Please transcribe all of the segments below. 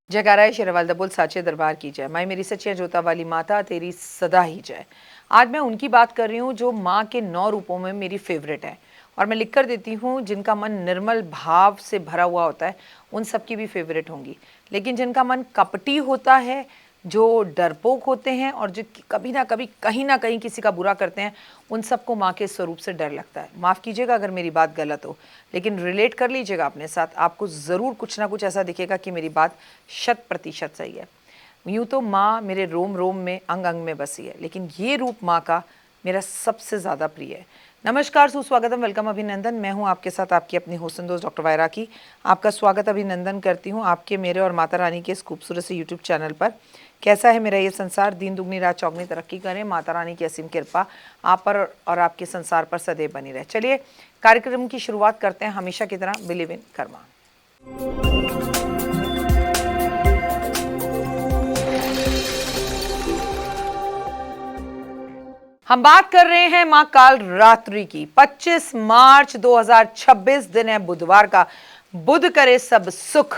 जयकारा शेरवाल बोल साचे दरबार की जय। माई मेरी सच्चिया जोता वाली माता तेरी सदा ही जय। आज मैं उनकी बात कर रही हूँ जो माँ के 9 रूपों में मेरी फेवरेट है। और मैं लिख कर देती हूँ जिनका मन निर्मल भाव से भरा हुआ होता है उन सबकी भी फेवरेट होंगी। लेकिन जिनका मन कपटी होता है, जो डरपोक होते हैं और जो कभी ना कभी कहीं ना कहीं किसी का बुरा करते हैं, उन सबको माँ के स्वरूप से डर लगता है। माफ़ कीजिएगा अगर मेरी बात गलत हो, लेकिन रिलेट कर लीजिएगा अपने साथ। आपको ज़रूर कुछ ना कुछ ऐसा दिखेगा कि मेरी बात 100% सही है। यूँ तो माँ मेरे रोम रोम में अंग अंग में बसी है, लेकिन ये रूप माँ का मेरा सबसे ज़्यादा प्रिय है। नमस्कार, सुस्वागतम, वेलकम, अभिनंदन। मैं हूँ आपके साथ आपकी अपनी होस्ट दोस्त डॉक्टर वायरा की। आपका स्वागत अभिनंदन करती हूँ आपके, मेरे और माता रानी के इस खूबसूरत से यूट्यूब चैनल पर। कैसा है मेरा ये संसार? दिन दुगनी रात चौगनी तरक्की करें, माता रानी की असीम कृपा आप पर और आपके संसार पर सदैव बनी रहे। चलिए कार्यक्रम की शुरुआत करते हैं हमेशा की तरह बिलीव इन कर्मा। हम बात कर रहे हैं मां काल रात्रि की। 25 मार्च 2026 दिन है बुधवार का। बुध करे सब सुख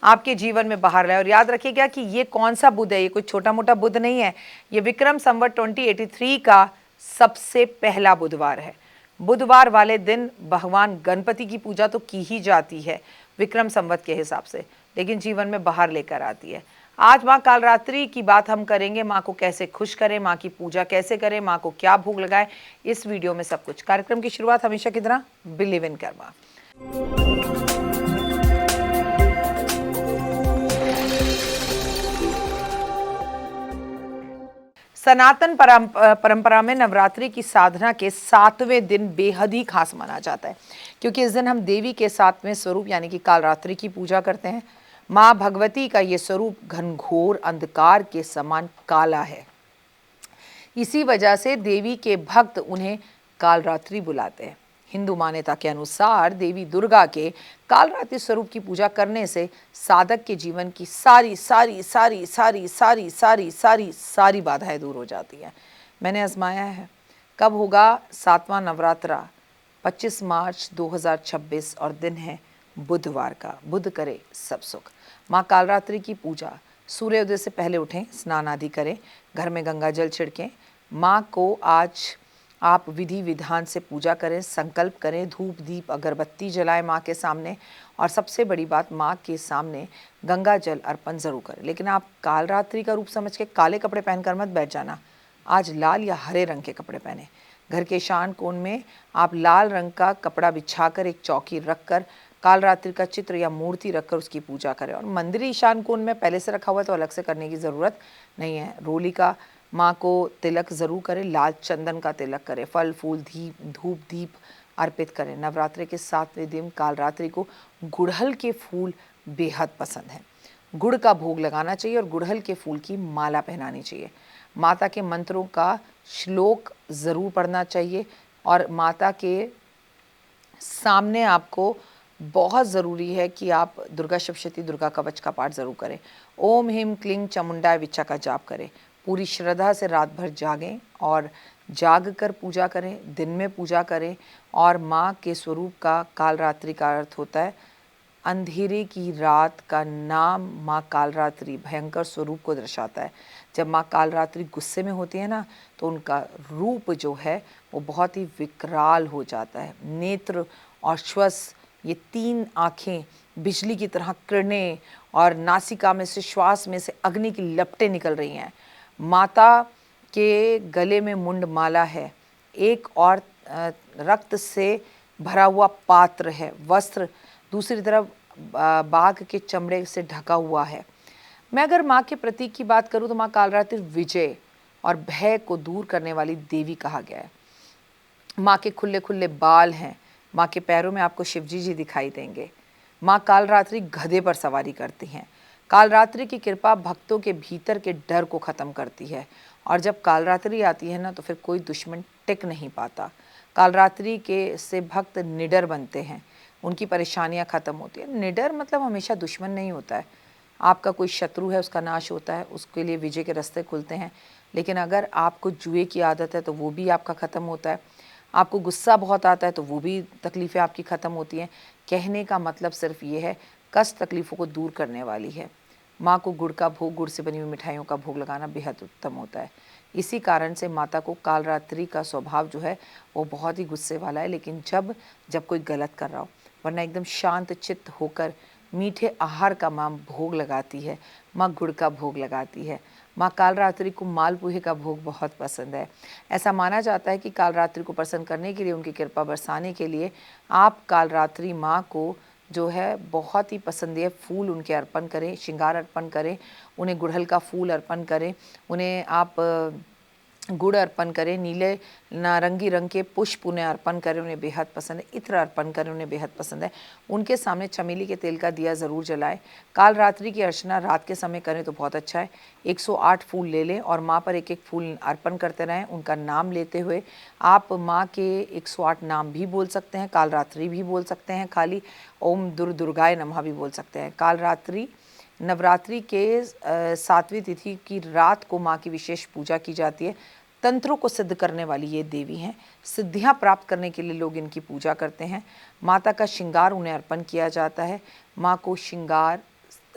आपके जीवन में बाहर लाए। और याद रखिएगा कि ये कौन सा बुध है, ये कोई छोटा मोटा बुध नहीं है। ये विक्रम संवत 2083 का सबसे पहला बुधवार है। बुधवार वाले दिन भगवान गणपति की पूजा तो की ही जाती है विक्रम संवत के हिसाब से, लेकिन जीवन में बाहर लेकर आती है। आज माँ कालरात्रि की बात हम करेंगे। माँ को कैसे खुश करें, माँ की पूजा कैसे करें, माँ को क्या भोग लगाएं, इस वीडियो में सब कुछ। कार्यक्रम की शुरुआत हमेशा की तरह बिलीव इन कर्मा। सनातन परंपरा में नवरात्रि की साधना के 7वें दिन बेहद ही खास माना जाता है, क्योंकि इस दिन हम देवी के 7वें स्वरूप यानी कि कालरात्रि की पूजा करते हैं। माँ भगवती का ये स्वरूप घनघोर अंधकार के समान काला है। इसी वजह से देवी के भक्त उन्हें कालरात्रि बुलाते हैं। हिंदू मान्यता के अनुसार देवी दुर्गा के कालरात्रि स्वरूप की पूजा करने से साधक के जीवन की सारी सारी सारी सारी सारी सारी सारी सारी बाधाएं दूर हो जाती हैं। मैंने आजमाया है। कब होगा 7वां नवरात्रा? 25 मार्च 2026 और दिन है बुधवार का। बुध करे सब सुख। माँ कालरात्रि की पूजा सूर्योदय से पहले उठें, स्नान आदि करें, घर में गंगा जल छिड़कें। माँ को आज आप विधि विधान से पूजा करें, संकल्प करें, धूप दीप अगरबत्ती जलाएं माँ के सामने। और सबसे बड़ी बात, माँ के सामने गंगा जल अर्पण ज़रूर करें। लेकिन आप कालरात्रि का रूप समझ के काले कपड़े पहनकर मत बैठ जाना। आज लाल या हरे रंग के कपड़े पहने। घर के ईशान कोण में आप लाल रंग का कपड़ा बिछाकर एक चौकी रखकर कालरात्रि का चित्र या मूर्ति रखकर उसकी पूजा करें। और मंदिर ईशान कोण में पहले से रखा हुआ है तो अलग से करने की ज़रूरत नहीं है। रोली का माँ को तिलक ज़रूर करें, लाल चंदन का तिलक करें, फल फूल धूप दीप अर्पित करें। नवरात्रि के 7वें दिन कालरात्रि को गुड़हल के फूल बेहद पसंद हैं। गुड़ का भोग लगाना चाहिए और गुड़हल के फूल की माला पहनानी चाहिए। माता के मंत्रों का श्लोक ज़रूर पढ़ना चाहिए। और माता के सामने आपको बहुत ज़रूरी है कि आप दुर्गा सप्तशती दुर्गा कवच का पाठ ज़रूर करें। ओम ह्रीं क्लीं चामुंडाय विच्चा का जाप करें। पूरी श्रद्धा से रात भर जागें और जाग कर पूजा करें, दिन में पूजा करें। और माँ के स्वरूप का कालरात्रि का अर्थ होता है अंधेरे की रात का नाम। माँ कालरात्रि भयंकर स्वरूप को दर्शाता है। जब माँ कालरात्रि गुस्से में होती है ना, तो उनका रूप जो है वो बहुत ही विकराल हो जाता है। नेत्र और श्वस, ये 3 आँखें बिजली की तरह किरणें, और नासिका में से श्वास में से अग्नि की लपटें निकल रही हैं। माता के गले में मुंड माला है। एक और रक्त से भरा हुआ पात्र है, वस्त्र दूसरी तरफ बाघ के चमड़े से ढका हुआ है। मैं अगर माँ के प्रतीक की बात करूँ तो माँ कालरात्रि विजय और भय को दूर करने वाली देवी कहा गया है। माँ के खुले खुले बाल हैं। माँ के पैरों में आपको शिवजी जी दिखाई देंगे। माँ कालरात्रि गधे पर सवारी करती हैं। कालरात्रि की कृपा भक्तों के भीतर के डर को ख़त्म करती है। और जब कालरात्रि आती है ना, तो फिर कोई दुश्मन टिक नहीं पाता। कालरात्रि के से भक्त निडर बनते हैं, उनकी परेशानियां ख़त्म होती हैं। निडर मतलब हमेशा दुश्मन नहीं होता है। आपका कोई शत्रु है, उसका नाश होता है, उसके लिए विजय के रास्ते खुलते हैं। लेकिन अगर आपको जुए की आदत है तो वो भी आपका ख़त्म होता है। आपको गुस्सा बहुत आता है तो वो भी तकलीफ़ें आपकी ख़त्म होती हैं। कहने का मतलब सिर्फ ये है, कष्ट तकलीफ़ों को दूर करने वाली है। माँ को गुड़ का भोग, गुड़ से बनी हुई मिठाइयों का भोग लगाना बेहद उत्तम होता है। इसी कारण से माता को कालरात्रि का स्वभाव जो है वो बहुत ही गुस्से वाला है, लेकिन जब जब कोई गलत कर रहा हो, वरना एकदम शांत चित्त होकर मीठे आहार का माँ भोग लगाती है, माँ गुड़ का भोग लगाती है। माँ कालरात्रि को मालपुए का भोग बहुत पसंद है। ऐसा माना जाता है कि कालरात्रि को प्रसन्न करने के लिए, उनकी कृपा बरसाने के लिए आप कालरात्रि माँ को जो है बहुत ही पसंदीय फूल उनके अर्पण करें, श्रृंगार अर्पण करें, उन्हें गुड़हल का फूल अर्पण करें, उन्हें आप गुड़ अर्पण करें, नीले नारंगी रंग के पुष्प उन्हें अर्पण करें, उन्हें बेहद पसंद है। इत्र अर्पण करें, उन्हें बेहद पसंद है। उनके सामने चमेली के तेल का दिया ज़रूर जलाएं। काल रात्रि की अर्चना रात के समय करें तो बहुत अच्छा है। 108 फूल ले लें और माँ पर एक एक फूल अर्पण करते रहें। उनका नाम लेते हुए आप माँ के 108 नाम भी बोल सकते हैं, काल रात्रि भी बोल सकते हैं, खाली ओम दुर्गाय नमः भी बोल सकते हैं। काल रात्रि नवरात्रि के 7वीं तिथि की रात को माँ की विशेष पूजा की जाती है। तंत्रों को सिद्ध करने वाली ये देवी हैं। सिद्धियाँ प्राप्त करने के लिए लोग इनकी पूजा करते हैं। माता का श्रृंगार उन्हें अर्पण किया जाता है। माँ को श्रृंगार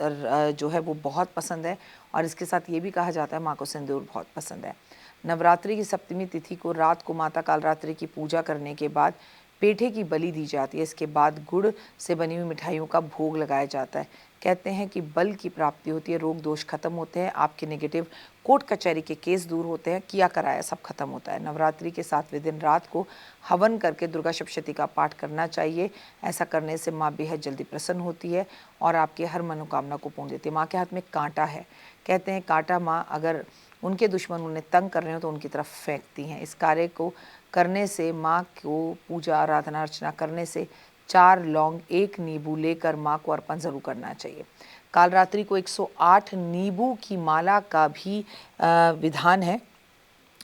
जो है वो बहुत पसंद है और इसके साथ ये भी कहा जाता है माँ को सिंदूर बहुत पसंद है। नवरात्रि की 7वीं तिथि को रात को माता कालरात्रि की पूजा करने के बाद पेठे की बलि दी जाती है। इसके बाद गुड़ से बनी हुई मिठाइयों का भोग लगाया जाता है। कहते हैं कि बल की प्राप्ति होती है, रोग दोष खत्म होते हैं, आपके नेगेटिव कोर्ट कचहरी के केस दूर होते हैं, किया कराया सब खत्म होता है। नवरात्रि के 7वें दिन रात को हवन करके दुर्गा सप्तशती का पाठ करना चाहिए। ऐसा करने से माँ बेहद जल्दी प्रसन्न होती है और आपके हर मनोकामना को पूर्ण देती है। माँ के हाथ में कांटा है। कहते हैं कांटा माँ अगर उनके दुश्मन उन्हें तंग कर रहे हो तो उनकी तरफ फेंकती हैं। इस कार्य को करने से, माँ को पूजा आराधना अर्चना करने से 4 लौंग 1 नींबू लेकर माँ को अर्पण ज़रूर करना चाहिए। कालरात्रि को 108 नींबू की माला का भी विधान है।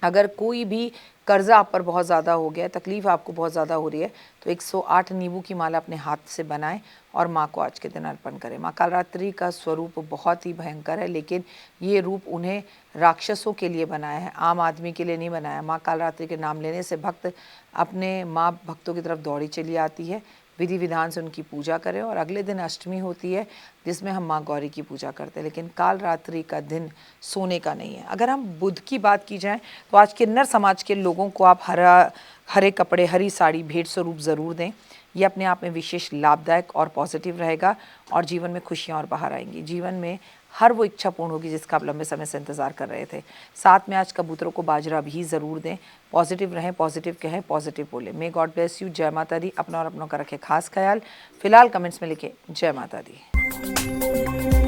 अगर कोई भी कर्जा आप पर बहुत ज़्यादा हो गया है, तकलीफ़ आपको बहुत ज़्यादा हो रही है, तो 108 नींबू की माला अपने हाथ से बनाएं और माँ को आज के दिन अर्पण करें। माँ कालरात्रि का स्वरूप बहुत ही भयंकर है, लेकिन ये रूप उन्हें राक्षसों के लिए बनाया है, आम आदमी के लिए नहीं बनाया। माँ कालरात्रि के नाम लेने से भक्त अपने माँ भक्तों की तरफ दौड़ी चली आती है। विधि विधान से उनकी पूजा करें और अगले दिन अष्टमी होती है जिसमें हम माँ गौरी की पूजा करते हैं। लेकिन कालरात्रि का दिन सोने का नहीं है। अगर हम बुध की बात की जाए तो आज किन्नर समाज के लोगों को आप हरे कपड़े, हरी साड़ी भेंट स्वरूप ज़रूर दें। ये अपने आप में विशेष लाभदायक और पॉजिटिव रहेगा और जीवन में खुशियाँ और बाहर आएंगी। जीवन में हर वो इच्छा पूर्ण होगी जिसका आप लंबे समय से इंतज़ार कर रहे थे। साथ में आज कबूतरों को बाजरा भी ज़रूर दें। पॉजिटिव रहें, पॉजिटिव कहें, पॉजिटिव बोलें। May God bless you. जय माता दी। अपना और अपनों का रखें खास ख्याल। फिलहाल कमेंट्स में लिखें जय माता दी।